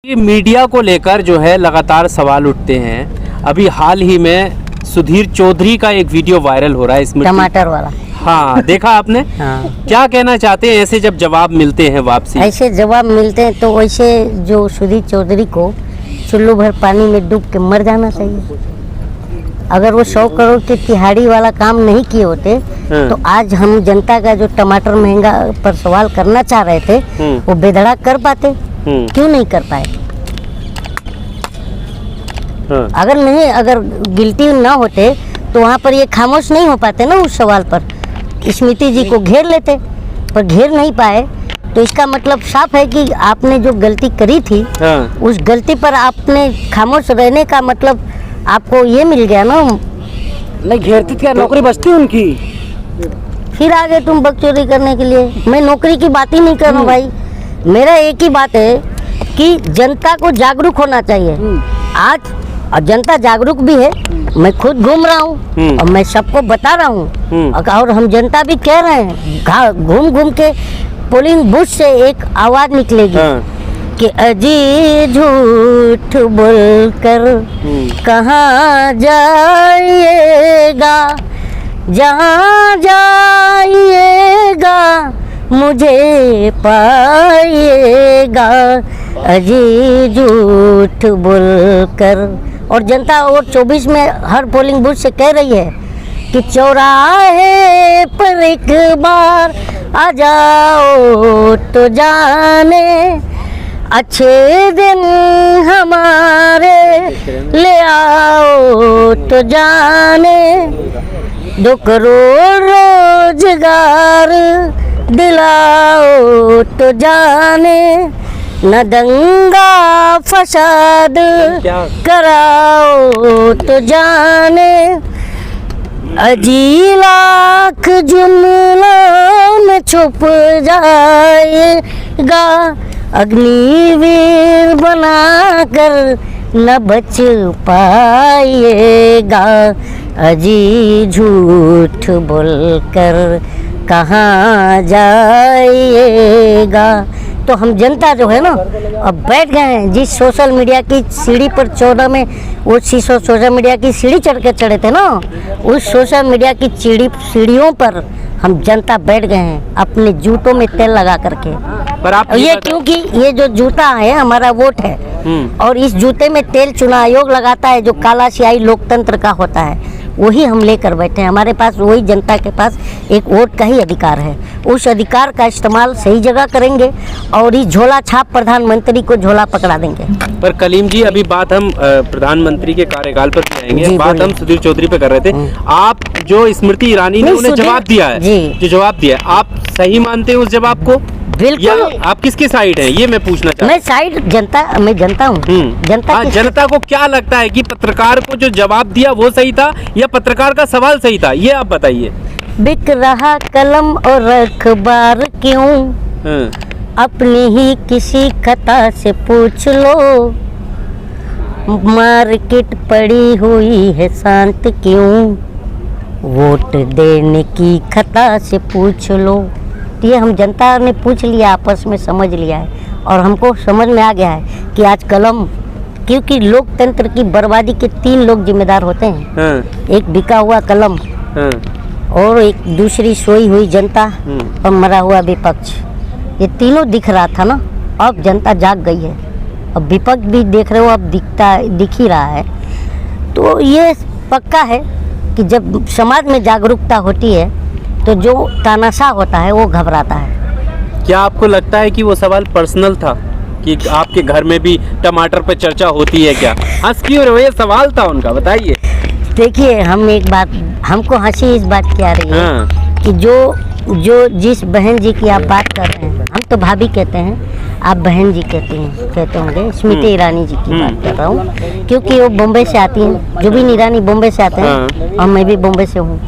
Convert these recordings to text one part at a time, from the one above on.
Media को लेकर जो है लगातार सवाल उठते हैं। अभी हाल ही में सुधीर चौधरी का एक वीडियो वायरल हो रहा है इसमें, टमाटर वाला। हाँ, देखा आपने? हाँ। क्या कहना चाहते हैं ऐसे जब जवाब मिलते हैं वापसी? ऐसे जवाब मिलते हैं तो वैसे जो सुधीर चौधरी को चुल्लू भर पानी में डूब के मर जाना चाहिए। अगर वो 100 करोड़ के तिहाड़ी वाला काम नहीं किए होते तो आज हम जनता का जो टमाटर महंगा पर सवाल करना चाह रहे थे वो बेधड़क कर पाते। क्यों नहीं कर पाए? अगर गिल्टी ना होते तो वहाँ पर ये खामोश नहीं हो पाते ना उस सवाल पर। स्मृति जी को घेर लेते, पर घेर नहीं पाए। तो इसका मतलब साफ है कि आपने जो गलती करी थी उस गलती पर आपने खामोश रहने का मतलब आपको ये मिल गया ना। नहीं घेरती क्या नौकरी बचती उनकी। फिर आगे तुम बकचोदी करने के लिए। मैं नौकरी की बात ही नहीं कर रहा हूँ भाई। मेरा एक ही बात है कि जनता को जागरूक होना चाहिए। आज और जनता जागरूक भी है। मैं खुद घूम रहा हूँ और मैं सबको बता रहा हूँ और हम जनता भी कह रहे हैं। घूम घूम के पोलिंग बूथ से एक आवाज निकलेगी कि अजी झूठ बोलकर कहाँ जाइएगा, जहाँ जाइएगा मुझे पाइएगा, अजी झूठ बोलकर। और जनता और 24 में हर पोलिंग बूथ से कह रही है कि चौराहे पर एक बार आ जाओ तो जाने अच्छे दिन हमारे ले आओ तो जाने 2 करोड़ रोजगार दिलाओ तो जाने न दंगा फसाद कराओ तो जाने अजी लाख जुमलों में छुप जाएगा, अग्निवीर बनाकर न बच पाएगा, अजी झूठ बोलकर कहाँ जाइएगा। तो हम जनता जो है ना अब बैठ गए हैं जिस सोशल मीडिया की सीढ़ी पर 14 में वो सोशल मीडिया की सीढ़ी चढ़ के चढ़े थे ना, उस सोशल मीडिया की सीढ़ियों पर हम जनता बैठ गए हैं अपने जूतों में तेल लगा करके। पर आप ये क्योंकि ये जो जूता है हमारा वोट है और इस जूते में तेल चुनाव आयोग लगाता है जो काला स्याही लोकतंत्र का होता है, वही हम लेकर बैठे हैं। हमारे पास वही जनता के पास एक वोट का ही अधिकार है। उस अधिकार का इस्तेमाल सही जगह करेंगे और इस झोला छाप प्रधानमंत्री को झोला पकड़ा देंगे। पर कलीम जी अभी बात हम प्रधानमंत्री के कार्यकाल पर आएंगे, बात हम सुधीर चौधरी पे कर रहे थे। आप जो स्मृति ईरानी ने उन्हें जवाब दिया है, जो जवाब दिया आप सही मानते हैं उस जवाब को? बिल्कुल। आप किसके साइड हैं ये मैं पूछना चाहता हूँ। मैं साइड जनता, मैं जनता हूँ। जनता को क्या लगता है कि पत्रकार को जो जवाब दिया वो सही था या पत्रकार का सवाल सही था, ये आप बताइए। बिक रहा कलम और अखबार क्यों, अपनी ही किसी खता से पूछ लो, मार्केट पड़ी हुई है शांत क्यों, वोट देने की खता से पूछ लो। ये हम जनता ने पूछ लिया, आपस में समझ लिया है और हमको समझ में आ गया है कि आज कलम, क्योंकि लोकतंत्र की बर्बादी के 3 लोग जिम्मेदार होते हैं। एक बिका हुआ कलम और एक दूसरी सोई हुई जनता और मरा हुआ विपक्ष। ये तीनों दिख रहा था ना, अब जनता जाग गई है। अब विपक्ष भी देख रहे हो, अब दिख ही रहा है। तो ये पक्का है कि जब समाज में जागरूकता होती है तो जो तानाशाह होता है वो घबराता है। क्या आपको लगता है कि वो सवाल पर्सनल था कि आपके घर में भी टमाटर पे चर्चा होती है क्या? हंस क्यों रहे हो? ये सवाल था उनका, बताइए। देखिए हम एक बात, हमको हंसी इस बात की आ रही है कि जो जिस बहन जी की आप बात कर रहे हैं, हम तो भाभी कहते हैं, आप बहन जी कहते होंगे। स्मृति ईरानी जी की बात कर रहा हूँ क्योंकि वो बॉम्बे से आती हैं। जुबिन ईरानी बॉम्बे से आते हैं और मैं भी बॉम्बे से हूँ,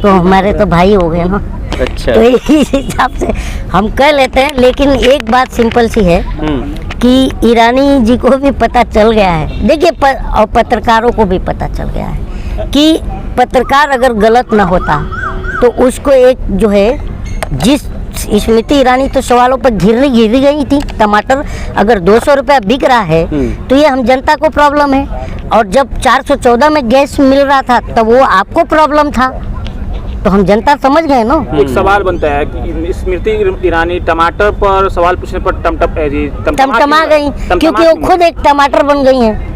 तो हमारे तो भाई हो गए ना। अच्छा। तो इस हिसाब से हम कह लेते हैं। लेकिन एक बात सिंपल सी है कि ईरानी जी को भी पता चल गया है। देखिए और पत्रकारों को भी पता चल गया है कि पत्रकार अगर गलत ना होता तो उसको एक जो है जिस स्मृति ईरानी तो सवालों पर घिर गई थी। टमाटर अगर 200 रुपया बिक रहा है तो ये हम जनता को प्रॉब्लम है, और जब 414 में गैस मिल रहा था तब वो आपको प्रॉब्लम था, तो हम जनता समझ गए ना। एक सवाल बनता है कि स्मृति ईरानी टमाटर पर सवाल पूछने पर टमटमा गई, क्योंकि वो खुद एक टमाटर बन गई हैं।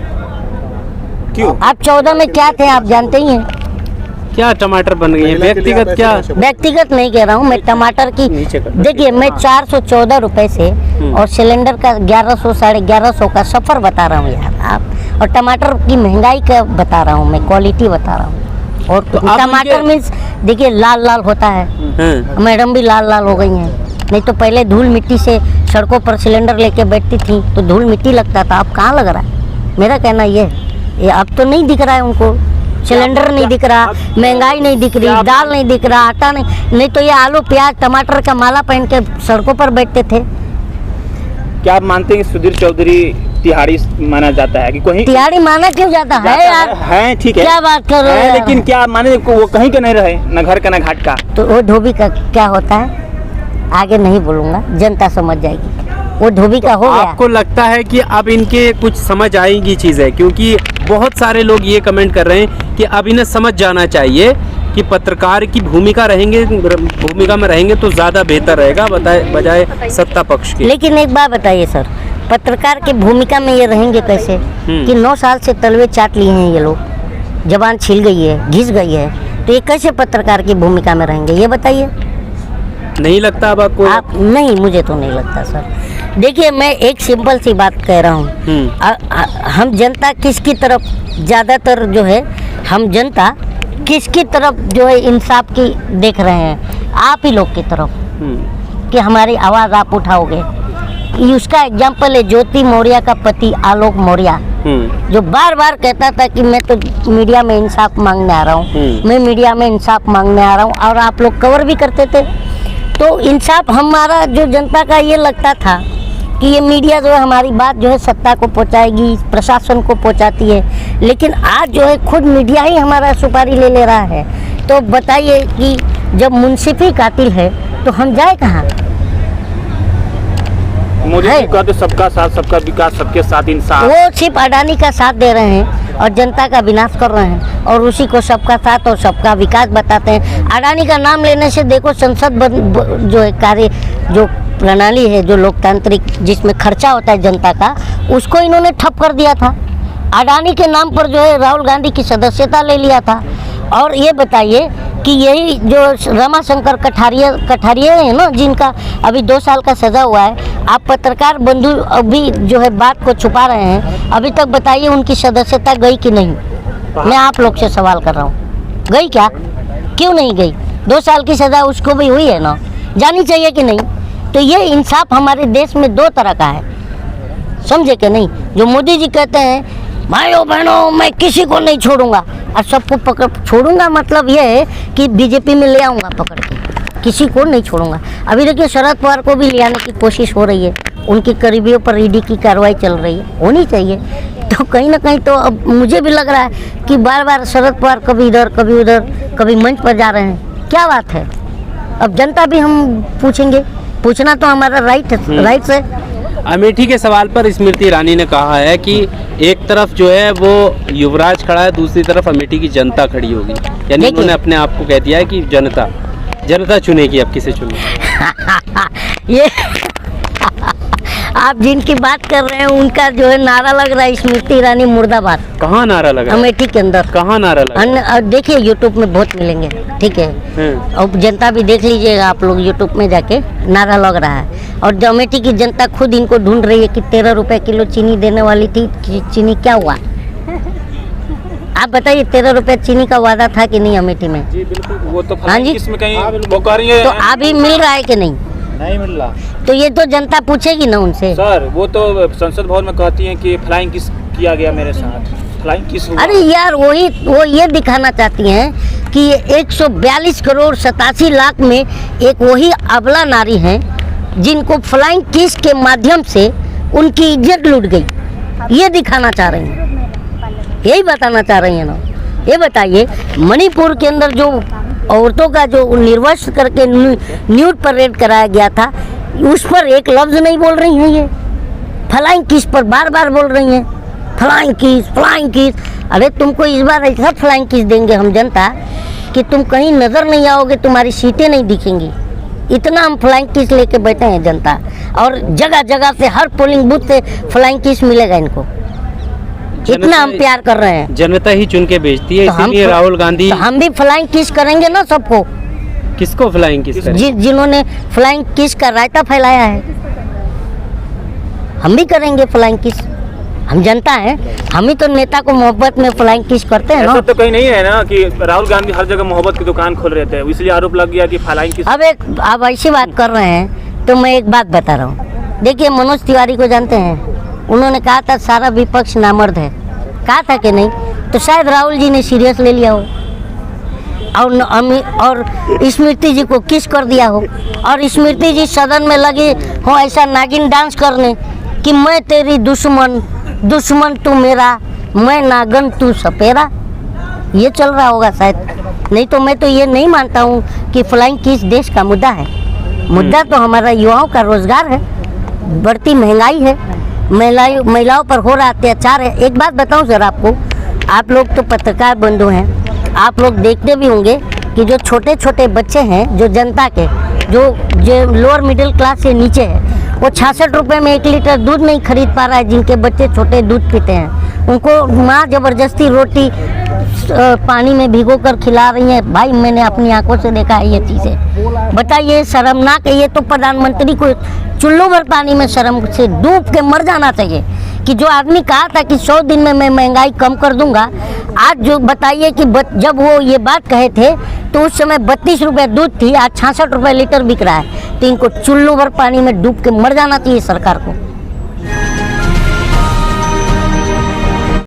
क्यों? आप 14 में क्या थे आप जानते ही हैं। क्या टमाटर बन गई है? व्यक्तिगत क्या? व्यक्तिगत नहीं कह रहा हूँ मैं, टमाटर की देखिए, मैं 414 रुपए से और सिलेंडर का 1100 साढ़े 1100 का सफर बता रहा हूँ यार आप, और टमाटर की महंगाई का बता रहा हूँ मैं, क्वालिटी बता रहा हूँ। और तो टमाटर मीन्स देखिए लाल लाल होता है, मैडम भी लाल लाल हो गई हैं। नहीं तो पहले धूल मिट्टी से सड़कों पर सिलेंडर लेके बैठती थी तो धूल मिट्टी लगता था, अब कहाँ लग रहा है? मेरा कहना ये अब तो नहीं दिख रहा है उनको, सिलेंडर नहीं दिख रहा, महंगाई नहीं दिख रही, दाल नहीं दिख रहा, आटा नहीं तो ये आलू प्याज टमाटर का माला पहन के सड़कों पर बैठते थे। क्या आप मानते हैं कि सुधीर चौधरी तिहाड़ी माना जाता है कि कोई तिहाड़ी माना क्यों जाता है यार? है ठीक है, क्या बात कर रहे हो? लेकिन क्या आप माने वो कहीं का नहीं रहे, न घर का न घाट का? तो वो धोबी का क्या होता है आगे नहीं बोलूंगा, जनता समझ जाएगी। वो धोबी का हो गया। आपको लगता है कि अब इनके कुछ समझ आएगी चीजें? क्योंकि बहुत सारे लोग ये कमेंट कर रहे हैं कि अब इन्हें समझ जाना चाहिए कि पत्रकार की भूमिका में रहेंगे तो ज्यादा बेहतर रहेगा बजाय सत्ता पक्ष के। लेकिन एक बात बताइए सर, पत्रकार की भूमिका में ये रहेंगे कैसे कि 9 साल से तलवे चाट लिए हैं ये लोग, जबान छिल गई है, घिस गई है, तो ये कैसे पत्रकार की भूमिका में रहेंगे ये बताइए। नहीं लगता अब आपको? आप नहीं, मुझे तो नहीं लगता सर। देखिए मैं एक सिंपल सी बात कह रहा हूँ, हम जनता किसकी तरफ ज़्यादातर जो है, हम जनता किसकी तरफ जो है इंसाफ की देख रहे हैं? आप ही लोग की तरफ कि हमारी आवाज़ आप उठाओगे। उसका एग्जाम्पल है ज्योति मौर्य का पति आलोक मौर्य, जो बार बार कहता था कि मैं तो मीडिया में इंसाफ मांगने आ रहा हूँ, मैं मीडिया में इंसाफ मांगने आ रहा हूँ, और आप लोग कवर भी करते थे। तो इंसाफ हमारा जो जनता का ये लगता था कि ये मीडिया जो है हमारी बात जो है सत्ता को पहुंचाएगी, प्रशासन को पहुंचाती है, लेकिन आज जो है खुद मीडिया ही हमारा सुपारी ले रहा है। तो बताइए कि जब मुंसिफी कातिल है तो हम जाए कहाँ? मोदी जी कहते सबका साथ सबका विकास, सबके साथ इंसाफ। वो सिर्फ अडानी का साथ दे रहे हैं और जनता का विनाश कर रहे हैं, और उसी को सबका साथ और सबका विकास बताते हैं। अडानी का नाम लेने से देखो संसद जो है कार्य जो प्रणाली है, जो लोकतांत्रिक जिसमें खर्चा होता है जनता का, उसको इन्होंने ठप कर दिया था। अडानी के नाम पर जो है राहुल गांधी की सदस्यता ले लिया था। और ये बताइए कि यही जो रमाशंकर कठारिया है ना, जिनका अभी 2 साल का सजा हुआ है, आप पत्रकार बंधु अभी जो है बात को छुपा रहे हैं, अभी तक बताइए उनकी सदस्यता गई कि नहीं? मैं आप लोग से सवाल कर रहा हूँ, गई क्या? क्यों नहीं गई? 2 साल की सजा उसको भी हुई है ना, जानी चाहिए कि नहीं? तो ये इंसाफ हमारे देश में 2 तरह का है, समझे कि नहीं? जो मोदी जी कहते हैं भाइयों बहनों मैं किसी को नहीं छोड़ूंगा, और सबको पकड़ छोड़ूंगा, मतलब ये है कि बीजेपी में ले आऊँगा पकड़ के, किसी को नहीं छोड़ूंगा। अभी देखिए शरद पवार को भी ले आने की कोशिश हो रही है, उनकी करीबियों पर ईडी की कार्रवाई चल रही है, होनी चाहिए। तो कहीं ना कहीं तो अब मुझे भी लग रहा है कि बार बार शरद पवार कभी इधर कभी उधर कभी मंच पर जा रहे हैं, क्या बात है? अब जनता भी हम पूछेंगे, पूछना तो हमारा राइट है। अमेठी के सवाल पर स्मृति ईरानी ने कहा है कि एक तरफ जो है वो युवराज खड़ा है, दूसरी तरफ अमेठी की जनता खड़ी होगी, यानी उन्होंने अपने आप को कह दिया है कि जनता चुनेगी, अब किसे चुनेगी। ये आप जिनकी बात कर रहे हैं उनका जो है नारा लग रहा है स्मृति ईरानी मुर्दाबाद। कहाँ नारा लगा? अमेठी के अंदर। कहाँ नारा लगा? देखिए यूट्यूब में बहुत मिलेंगे, ठीक है, और जनता भी देख लीजिएगा आप लोग यूट्यूब में जाके, नारा लग रहा है। और जो अमेठी की जनता खुद इनको ढूंढ रही है कि 13 रुपए किलो चीनी देने वाली थी, चीनी क्या हुआ? आप बताइए 13 रुपए चीनी का वादा था कि नहीं अमेठी में? जी बिल्कुल, वो तो हाँ जी, तो अभी मिल रहा है कि नहीं? नहीं मिल रहा। तो ये तो जनता पूछेगी ना उनसे। सर वो तो संसद भवन में कहती हैं कि फ्लाइंग किस किया गया मेरे साथ, फ्लाइंग किस हुआ? अरे यार वो ये दिखाना चाहती हैं कि ये 142 करोड़ 87 लाख में एक वही अबला नारी हैं जिनको फ्लाइंग किस के माध्यम से उनकी इज्जत लूट गई, ये दिखाना चाह रही हैं, यही बताना चाह रही हैं ना। ये बताइए मणिपुर के अंदर जो औरतों का जो निर्वस्त्र करके न्यूड परेड कराया गया था, उस पर एक लफ्ज़ नहीं बोल रही हैं ये। फ्लाइंग किस पर बार बार बोल रही हैं, फ्लाइंग किस। अरे तुमको इस बार ऐसा फ्लाइंग किस देंगे हम जनता कि तुम कहीं नज़र नहीं आओगे, तुम्हारी सीटें नहीं दिखेंगी। इतना हम फ्लाइंग किस लेके बैठे हैं जनता, और जगह जगह से हर पोलिंग बूथ से फ्लाइंग किस मिलेगा इनको। इतना हम प्यार कर रहे हैं। जनता ही चुन के भेजती है, इसीलिए राहुल गांधी। तो हम भी फ्लाइंग किस करेंगे ना सबको। किसको फ्लाइंग किस करेंगे? जिन्होंने फ्लाइंग किस का रायता फैलाया है, हम भी करेंगे फ्लाइंग किस। हम जनता हैं, हम ही तो नेता को मोहब्बत में फ्लाइंग किस करते हैं ना। ऐसा तो कहीं नहीं है ना कि राहुल गांधी हर जगह मोहब्बत की दुकान खोल रहे थे, इसलिए आरोप लग गया कि फ्लाइंग किस। अब आप ऐसी बात कर रहे हैं तो मैं एक बात बता रहा हूँ। देखिए मनोज तिवारी को जानते हैं, उन्होंने कहा था सारा विपक्ष नामर्द है, कहा था कि नहीं? तो शायद राहुल जी ने सीरियस ले लिया हो और स्मृति जी को किस कर दिया हो, और स्मृति जी सदन में लगे हो ऐसा नागिन डांस करने कि मैं तेरी दुश्मन तू मेरा, मैं नागन तू सपेरा। ये चल रहा होगा शायद, नहीं तो मैं तो ये नहीं मानता हूँ कि फ्लाइंग किस देश का मुद्दा है। मुद्दा तो हमारा युवाओं का रोजगार है, बढ़ती महंगाई है, महिलाओं पर हो रहा अत्याचार है। एक बात बताऊं सर आपको, आप लोग तो पत्रकार बंधु हैं, आप लोग देखते भी होंगे कि जो छोटे छोटे बच्चे हैं, जो जनता के जो लोअर मिडिल क्लास से नीचे है, वो 66 रुपये में 1 लीटर दूध नहीं खरीद पा रहा है। जिनके बच्चे छोटे दूध पीते हैं, उनको माँ ज़बरदस्ती रोटी पानी में भिगो कर खिला रही है। भाई मैंने अपनी आंखों से देखा है ये चीज़ें। बताइए, शर्मनाक है ये तो। प्रधानमंत्री को चुल्लू भर पानी में शर्म से डूब के मर जाना चाहिए कि जो आदमी कहा था कि 100 दिन में मैं महंगाई कम कर दूंगा, आज जो बताइए कि जब वो ये बात कहे थे तो उस समय 32 रुपये दूध थी, आज 66 रुपये लीटर बिक रहा है। तो इनको चुल्लू भर पानी में डूब के मर जाना चाहिए सरकार को।